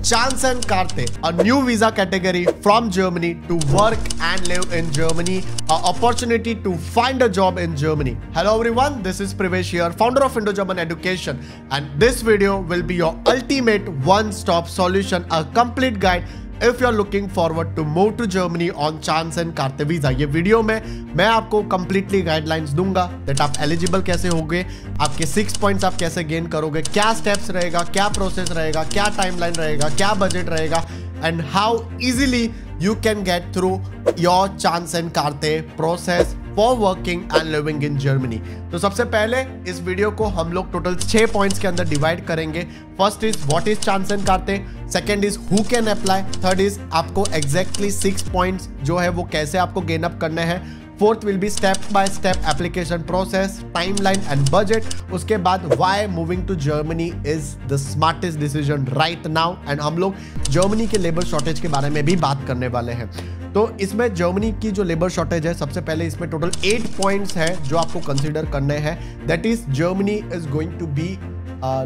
Chance and Karte, a new visa category from Germany to work and live in Germany, an opportunity to find a job in Germany. Hello everyone, this is Privesh here, founder of Indo-German Education, and this video will be your ultimate one-stop solution, a complete guide if you are looking forward to move to Germany on Chance and Karte visa. ये video में मैं आपको completely guidelines दूंगा that आप eligible कैसे होगे, आपके 6 points आप कैसे gain करोगे, क्या steps रहेगा, क्या process रहेगा, क्या timeline रहेगा, क्या budget रहेगा, and how easily you can get through your Chance and Karte process for working and living in Germany. तो सबसे पहले इस वीडियो को हम लोग टोटल 6 पॉइंट्स के अंदर डिवाइड करेंगे. First is what is Chancenkarte, second is who can apply, third is आपको एग्जैक्टली 6 पॉइंट्स जो है वो कैसे आपको गेन अप करने हैं, fourth will be step by step application process, timeline and budget. उसके बाद why moving to Germany is the smartest decision right now, and हम लोग जर्मनी के लेबर शॉर्टेज के बारे में भी बात करने वाले हैं. तो इसमें जर्मनी की जो लेबर शॉर्टेज है, सबसे पहले इसमें टोटल 8 पॉइंट्स हैं जो आपको कंसीडर करने हैं. That is Germany is going to be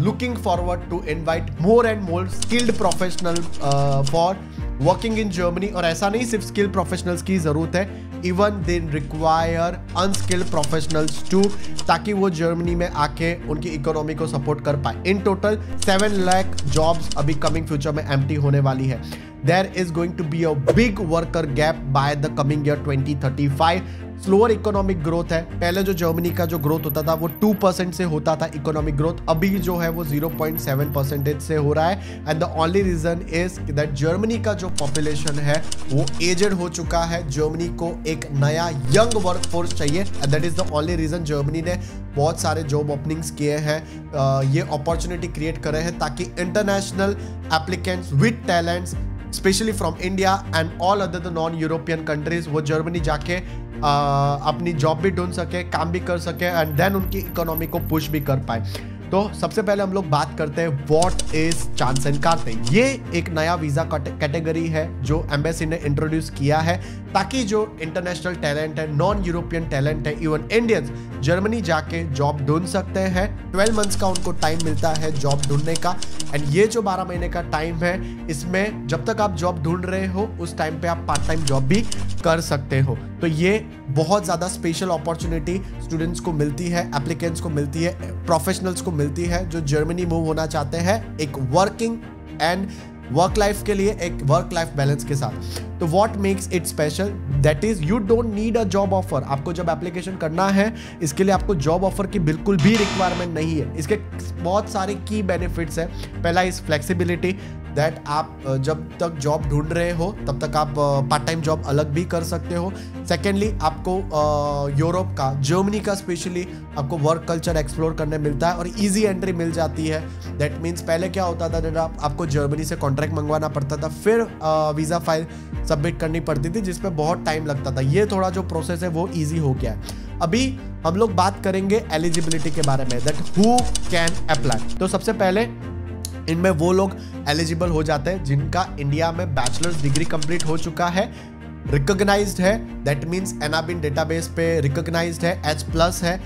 looking forward to invite more and more skilled professional for working in Germany. और ऐसा नहीं सिर्फ skilled professionals की ज़रूरत है, even they require unskilled professionals too, ताकि वो जर्मनी में आके उनकी इकोनॉमी को सपोर्ट कर पाए. इन टोटल 7 लाख जॉब्स अभी कमिंग फ्यूचर में एम्प्टी होने वाली है. There is going to be a big worker gap by the coming year 2035. Slower economic growth है. पहले जो जर्मनी का जो ग्रोथ होता था वो 2% से होता था इकोनॉमिक ग्रोथ, अभी जो है वो 0.7% से हो रहा है. And the only reason is that Germany का जो पॉपुलेशन है वो एजेड हो चुका है. जर्मनी को एक नया यंग वर्कफोर्स चाहिए, and that is the only reason Germany ने बहुत सारे जॉब ओपनिंग्स किए हैं, ये अपॉर्चुनिटी क्रिएट करे हैं ताकि international applicants with talents specially from India and all other the non European countries वो जर्मनी जाके अपनी जॉब भी ढूंढ सके, काम भी कर सके, एंड देन उनकी इकोनॉमी को पुश भी कर पाए. तो सबसे पहले हम लोग बात करते हैं व्हाट इज चांस एंड कार्ते. ये एक नया वीजा कैटेगरी है जो एम्बेसी ने इंट्रोड्यूस किया है ताकि जो इंटरनेशनल टैलेंट है, नॉन यूरोपियन टैलेंट है, इवन इंडियंस जर्मनी जाके जॉब ढूंढ सकते हैं. 12 मंथ्स का उनको टाइम मिलता है जॉब ढूंढने का, एंड ये जो 12 महीने का टाइम है इसमें जब तक आप जॉब ढूंढ रहे हो उस टाइम पे आप पार्ट टाइम जॉब भी कर सकते हो. तो ये बहुत ज़्यादा स्पेशल अपॉर्चुनिटी स्टूडेंट्स को मिलती है, एप्लीकेंट्स को मिलती है, प्रोफेशनल्स को मिलती है जो जर्मनी मूव होना चाहते हैं एक वर्किंग एंड वर्क लाइफ के लिए, एक वर्क लाइफ बैलेंस के साथ. तो what makes it special, that is you don't need a job offer. आपको जब एप्लीकेशन करना है इसके लिए आपको जॉब ऑफर की बिल्कुल भी रिक्वायरमेंट नहीं है. इसके बहुत सारे की बेनिफिट्स है. पहला इज फ्लेक्सिबिलिटी, दैट आप जब तक जॉब ढूंढ रहे हो तब तक आप पार्ट टाइम जॉब अलग भी कर सकते हो. सेकेंडली आपको यूरोप का, जर्मनी का स्पेशली आपको वर्क कल्चर एक्सप्लोर करने मिलता है और इजी एंट्री मिल जाती है. दैट मीन्स पहले क्या होता था, जब आपको जर्मनी से कॉन्ट्रैक्ट मंगवाना पड़ता था, फिर वीज़ा फाइल सबमिट करनी पड़ती थी जिसमें बहुत टाइम लगता था. ये थोड़ा जो प्रोसेस है वो ईजी हो गया है. अभी हम लोग बात करेंगे एलिजिबिलिटी के बारे में, दैट हु कैन अप्लाई. तो सबसे पहले इनमें वो लोग एलिजिबल हो जाते हैं जिनका इंडिया में बैचलर्स डिग्री कंप्लीट हो चुका है, रिकॉग्नाइज्ड है, दैट मींस एनाबिन डेटाबेस पे रिकॉग्नाइज्ड है, H+ है,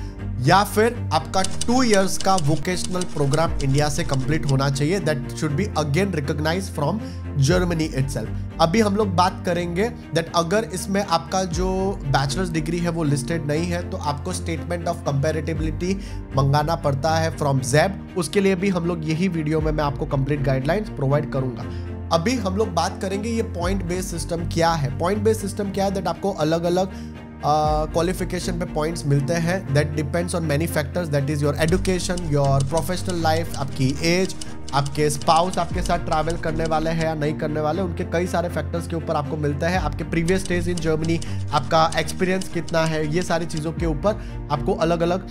या फिर आपका 2 इयर्स का वोकेशनल प्रोग्राम इंडिया से कंप्लीट होना चाहिए. That should be again recognised from Germany itself. अभी हम लोग बात करेंगे दैट अगर इसमें आपका जो बैचलर्स डिग्री है वो लिस्टेड नहीं है तो आपको स्टेटमेंट ऑफ कंपैरेटिबिलिटी मंगाना पड़ता है फ्रॉम ज़ैब. उसके लिए भी हम लोग यही वीडियो में मैं आपको कंप्लीट गाइडलाइंस प्रोवाइड करूंगा. अभी हम लोग बात करेंगे ये पॉइंट बेस्ड सिस्टम क्या है. पॉइंट बेस्ड सिस्टम क्या है, दैट आपको अलग अलग क्वालिफिकेशन पे पॉइंट्स मिलते हैं. That depends on many factors, that is your education, your professional life, आपकी एज, आपके स्पाउस आपके साथ ट्रैवल करने वाले हैं या नहीं करने वाले, उनके कई सारे फैक्टर्स के ऊपर आपको मिलता है. आपके प्रीवियस स्टेज इन जर्मनी, आपका एक्सपीरियंस कितना है, ये सारी चीज़ों के ऊपर आपको अलग अलग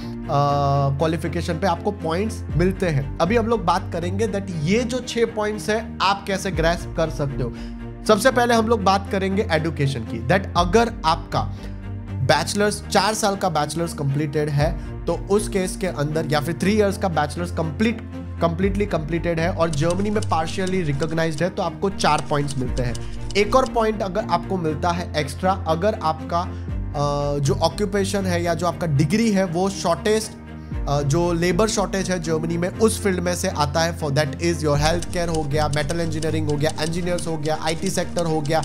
क्वालिफिकेशन पे आपको पॉइंट्स मिलते हैं. अभी हम लोग बात करेंगे दैट ये जो 6 पॉइंट्स है आप कैसे ग्रैस्प कर सकते हो. सबसे पहले हम लोग बात करेंगे एजुकेशन की, दैट अगर आपका बैचलर्स 4 साल का बैचलर्स कंप्लीटेड है तो उस केस के अंदर, या फिर 3 इयर्स का बैचलर्स कंप्लीटली कंप्लीटेड है और जर्मनी में पार्शियली रिकॉग्नाइज्ड है तो आपको 4 पॉइंट्स मिलते हैं. एक और पॉइंट अगर आपको मिलता है एक्स्ट्रा, अगर आपका जो ऑक्यूपेशन है या जो आपका डिग्री है वो शॉर्टेस्ट जो लेबर शॉर्टेज है जर्मनी में उस फील्ड में से आता है। For that is your health care हो गया, मेटल इंजीनियरिंग हो गया, इंजीनियर्स हो गया, IT सेक्टर हो गया,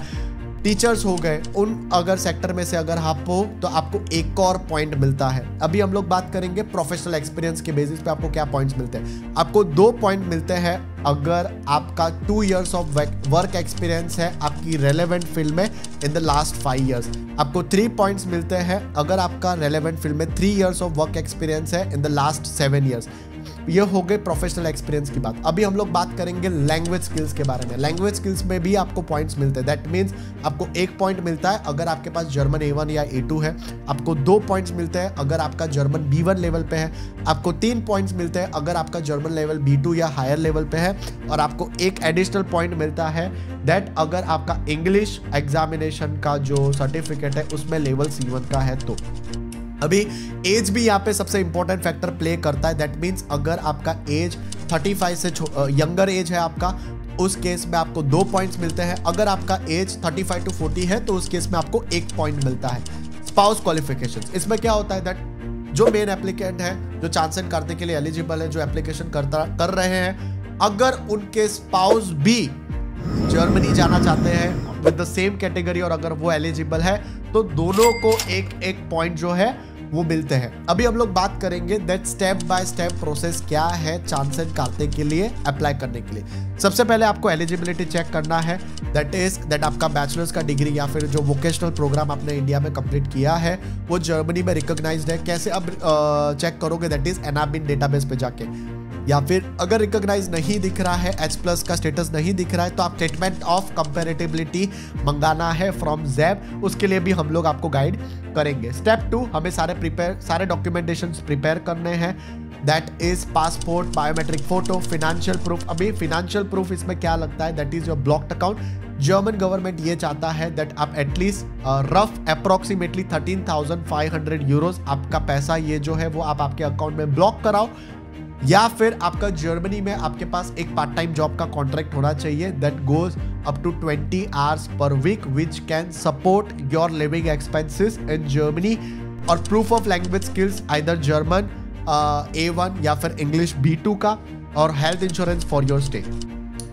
टीचर्स हो गए। उन अगर सेक्टर में से अगर आप हो तो आपको एक और पॉइंट मिलता है। अभी हम लोग बात करेंगे प्रोफेशनल एक्सपीरियंस के बेसिस पे आपको क्या पॉइंट्स मिलते हैं। आपको 2 पॉइंट मिलते हैं अगर आपका 2 years ऑफ वर्क एक्सपीरियंस है आपकी रेलेवेंट फील्ड में इन द लास्ट 5 years। आपको 3 पॉइंट्स मिलते हैं अगर आपका रेलेवेंट फील्ड में 3 years ऑफ वर्क एक्सपीरियंस है इन द लास्ट 7 years। ये हो गए प्रोफेशनल एक्सपीरियंस की बात। अभी हम लोग बात करेंगे लैंग्वेज स्किल्स के बारे में। लैंग्वेज स्किल्स में भी आपको पॉइंट्स मिलते हैं। दैट मीन्स आपको 1 पॉइंट मिलता है अगर आपके पास जर्मन A1 या A2 है। आपको 2 पॉइंट्स मिलते हैं अगर आपका जर्मन B1 लेवल पे है। आपको 3 पॉइंट्स मिलते हैं अगर आपका जर्मन लेवल B2 या हायर लेवल पे है। और आपको एक एडिशनल पॉइंट मिलता है दैट अगर आपका इंग्लिश एग्जामिनेशन का जो सर्टिफिकेट है उसमें लेवल C1 का है। तो अभी एज भी यहाँ पे सबसे इंपॉर्टेंट फैक्टर प्ले करता है। दैट मीन्स अगर आपका एज 35 से यंगर एज है आपका, उस केस में आपको 2 पॉइंट्स मिलते हैं। अगर आपका एज 35 to 40 है तो उस केस में आपको 1 पॉइंट मिलता है। स्पाउस क्वालिफिकेशंस, इसमें क्या होता है दैट जो मेन एप्लीकेंट है, जो चांस एंड कार्ते के लिए एलिजिबल है, जो एप्लीकेशन कर रहे हैं, अगर उनके स्पाउस भी जर्मनी जाना चाहते हैं विद द सेम कैटेगरी और अगर वो एलिजिबल है तो दोनों को एक पॉइंट जो है वो मिलते हैं। अभी हम लोग बात करेंगे that step by step process क्या है चांस एंड कार्ते के लिए अप्लाई करने के लिए। सबसे पहले आपको एलिजिबिलिटी चेक करना है। दैट आपका बैचलर्स का डिग्री या फिर जो वोकेशनल प्रोग्राम आपने इंडिया में कंप्लीट किया है वो जर्मनी में रिकॉग्नाइज्ड है। कैसे अब चेक करोगे, दैट इज एनाबिन डेटाबेस पे जाके, या फिर अगर रिकॉग्नाइज नहीं दिख रहा है, H+ का स्टेटस नहीं दिख रहा है तो आप स्टेटमेंट ऑफ कंपैरेटिबिलिटी मंगाना है फ्रॉम ज़ैब। उसके लिए भी हम लोग आपको गाइड करेंगे। स्टेप 2, हमें सारे डॉक्यूमेंटेशन प्रिपेयर करने हैं। That is passport, biometric photo, financial proof. अभी फिनेंशियल प्रूफ इसमें क्या लगता है, that is your blocked account. German government ये चाहता है दैट आप एटलीस्ट रफ अप्रोक्सीमेटली 13,500 यूरोज आपका पैसा ये जो है वो आप आपके अकाउंट में ब्लॉक कराओ, या फिर आपका जर्मनी में आपके पास एक पार्ट टाइम जॉब का कॉन्ट्रैक्ट होना चाहिए that goes up to 20 hours per week which can support your living expenses in Germany. और proof of language skills either German A1 या फिर इंग्लिश B2 का, और health insurance for your stay.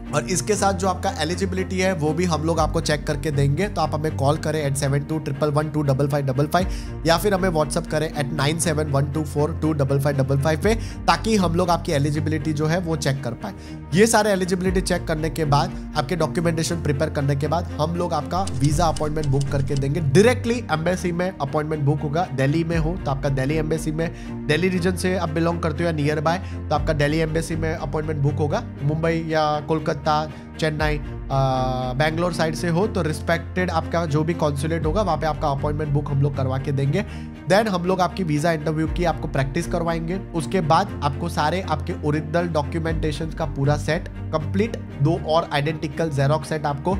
और इसके साथ जो आपका एलिजिबिलिटी है वो भी हम लोग आपको चेक करके देंगे। तो आप हमें कॉल करें @7211125555 या फिर हमें व्हाट्सअप करें @9712425555 पे, ताकि हम लोग आपकी एलिजिबिलिटी जो है वो चेक कर पाए। ये सारे एलिजिबिलिटी चेक करने के बाद, आपके डॉक्यूमेंटेशन प्रिपेयर करने के बाद हम लोग आपका वीजा अपॉइंटमेंट बुक करके देंगे। डायरेक्टली एम्बेसी में अपॉइंटमेंट बुक होगा। दिल्ली में हो तो आपका दिल्ली एम्बेसी में, दिल्ली रीजन से आप बिलोंग करते हो या नियर बाय तो आपका दिल्ली एम्बेसी में अपॉइंटमेंट बुक होगा। मुंबई या कोलकाता, चेन्नई, बैंगलोर साइड से हो तो रिस्पेक्टेड आपका जो भी कॉन्सुलेट होगा वहाँ पे आपका अपॉइंटमेंट बुक हम लोग करवा के देंगे। देन हम लोग आपकी वीजा इंटरव्यू की आपको प्रैक्टिस करवाएंगे। उसके बाद आपको सारे आपके ओरिजिनल डॉक्यूमेंटेशन का पूरा सेट कंप्लीट, 2 और आइडेंटिकल जेरोक्स सेट आपको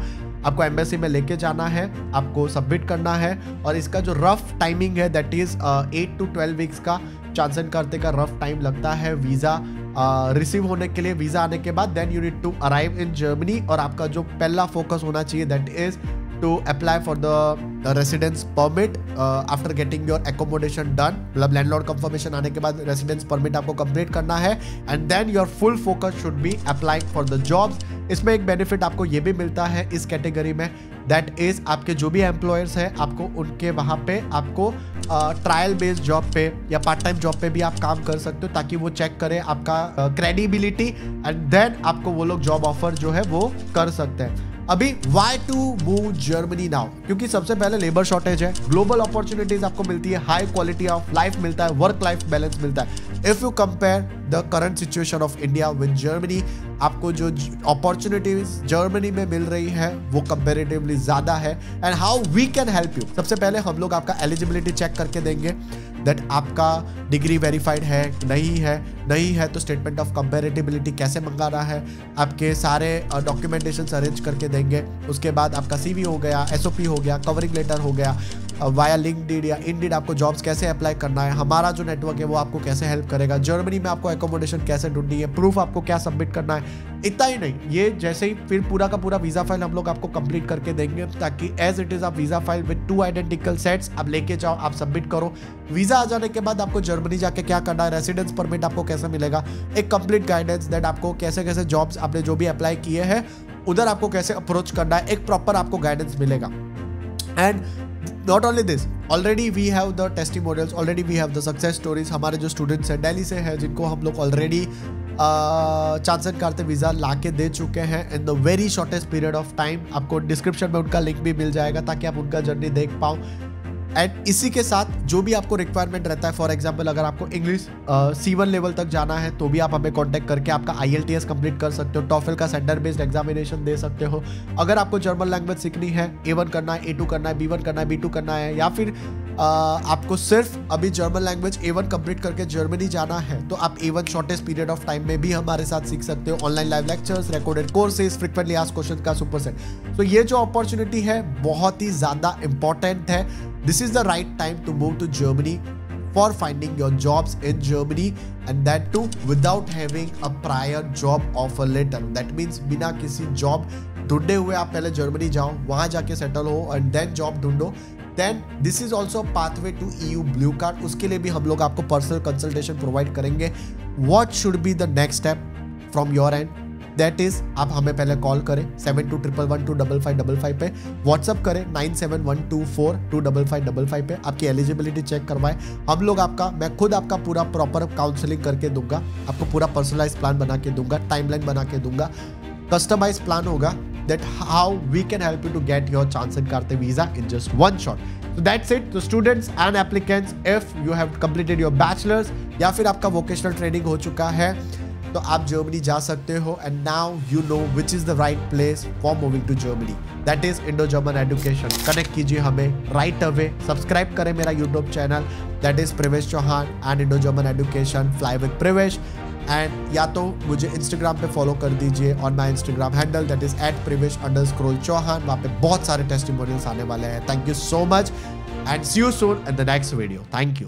एम्बेसी में लेके जाना है, आपको सबमिट करना है। और इसका जो रफ टाइमिंग है दैट इज 8 to 12 वीक्स का चांस एंड कार्ते का रफ टाइम लगता है वीजा रिसीव होने के लिए। वीजा आने के बाद then you need to arrive in Germany, और आपका जो पहला फोकस होना चाहिए that is to apply for the residence permit after getting your accommodation done. मतलब लैंडलॉर्ड कंफर्मेशन आने के बाद रेसिडेंस परमिट आपको कंप्लीट करना है, and then your full focus should be applying for the jobs. इसमें एक बेनिफिट आपको ये भी मिलता है इस कैटेगरी में, दैट इज आपके जो भी एम्प्लॉयर्स हैं आपको उनके वहाँ पे आपको ट्रायल बेस्ड जॉब पे या पार्ट टाइम जॉब पे भी आप काम कर सकते हो, ताकि वो चेक करें आपका क्रेडिबिलिटी, एंड देन आपको वो लोग जॉब ऑफर जो है वो कर सकते हैं। अभी why to move Germany now, क्योंकि सबसे पहले लेबर शॉर्टेज है, ग्लोबल अपॉर्चुनिटीज आपको मिलती है, हाई क्वालिटी ऑफ लाइफ मिलता है, वर्क लाइफ बैलेंस मिलता है। If you compare the current situation of India with Germany, आपको जो अपॉर्चुनिटीज जर्मनी में मिल रही है वो कंपेरेटिवली ज्यादा है। And how we can help you, सबसे पहले हम लोग आपका एलिजिबिलिटी चेक करके देंगे दैट आपका डिग्री वेरीफाइड है नहीं है तो स्टेटमेंट ऑफ कंपेरेटिबिलिटी कैसे मंगाना है, आपके सारे डॉक्यूमेंटेशन अरेंज करके देंगे। उसके बाद आपका CV हो गया, SOP हो गया, कवरिंग लेटर हो गया, वाया लिंक्डइन या इंडीड आपको जॉब्स कैसे अप्लाई करना है, हमारा जो नेटवर्क है वो आपको कैसे हेल्प करेगा, जर्मनी में आपको एकोमोडेशन कैसे ढूंढनी है, प्रूफ आपको क्या सबमिट करना है। इतना ही नहीं, ये जैसे ही फिर पूरा का पूरा वीजा फाइल हम लोग आपको कंप्लीट करके देंगे, ताकि एज इट इज आप visa file with 2 identical sets आप लेके जाओ, आप सबमिट करो। वीजा आ जाने के बाद आपको जर्मनी जाके क्या करना है, रेसिडेंस परमिट आपको कैसे मिलेगा, एक कंप्लीट गाइडेंस दैट आपको कैसे कैसे जॉब्स आपने जो भी अप्लाई किए हैं उधर आपको कैसे अप्रोच करना है, एक प्रॉपर आपको गाइडेंस मिलेगा। And not only this, already we have the testimonials, already we have the success stories. हमारे जो स्टूडेंट्स हैं दिल्ली से हैं, जिनको हम लोग ऑलरेडी चांस एंड कारते वीज़ा ला के दे चुके हैं in the very shortest period of time. आपको डिस्क्रिप्शन में उनका लिंक भी मिल जाएगा ताकि आप उनका जर्नी देख पाओ। एंड इसी के साथ जो भी आपको रिक्वायरमेंट रहता है, फॉर एग्जांपल अगर आपको इंग्लिश C1 लेवल तक जाना है तो भी आप हमें कांटेक्ट करके आपका IELTS कंप्लीट कर सकते हो, टॉफल का सेंटर बेस्ड एग्जामिनेशन दे सकते हो। अगर आपको जर्मन लैंग्वेज सीखनी है, A1 करना है, A2 करना है, B1 करना है, B2 करना है, या फिर आपको सिर्फ अभी जर्मन लैंग्वेज A1 कंप्लीट करके जर्मनी जाना है, तो आप A1 shortest period of time में भी हमारे साथ सीख सकते हो। Online live lectures, recorded courses, frequently asked question का सुपर सेट। तो ये जो अपॉर्चुनिटी है बहुत ही ज्यादा इंपॉर्टेंट है। This is the right time to move to Germany for finding your jobs in Germany, and that too without having a prior job offer letter. That means बिना किसी job ढूंढे हुए आप पहले जर्मनी जाओ, वहां जाके सेटल हो एंड देन जॉब ढूंढो। Then this is also pathway to EU blue card. उसके लिए भी हम लोग आपको पर्सनल कंसल्टेशन प्रोवाइड करेंगे। What should be the next step from your end? That is आप हमें पहले कॉल करें 7211125555 पे, व्हाट्सअप करें 9712425555 पे, आपकी एलिजिबिलिटी चेक करवाएं। हम लोग आपका, मैं खुद आपका पूरा प्रॉपर काउंसलिंग करके दूंगा, आपको पूरा पर्सनलाइज प्लान बना के दूंगा, टाइमलाइन बना के दूंगा, कस्टमाइज प्लान होगा that how we can help you to get your chance and Karte visa in just one shot. So that's it. So students and applicants, if you have completed your bachelor's या फिर आपका vocational training हो चुका है तो आप Germany जा सकते हो। And now you know which is the right place for moving to Germany, that is Indo German education. Connect कीजिए हमें राइट अवे, सब्सक्राइब करें मेरा YouTube channel that is Pravesh Chauhan and Indo German education, fly with Pravesh. And या तो मुझे Instagram पे follow कर दीजिए on my Instagram handle that is @prevesh_चौहान। वहाँ पे बहुत सारे टेस्टिमोनियल्स आने वाले हैं। Thank you so much and see you soon in the next video. Thank you.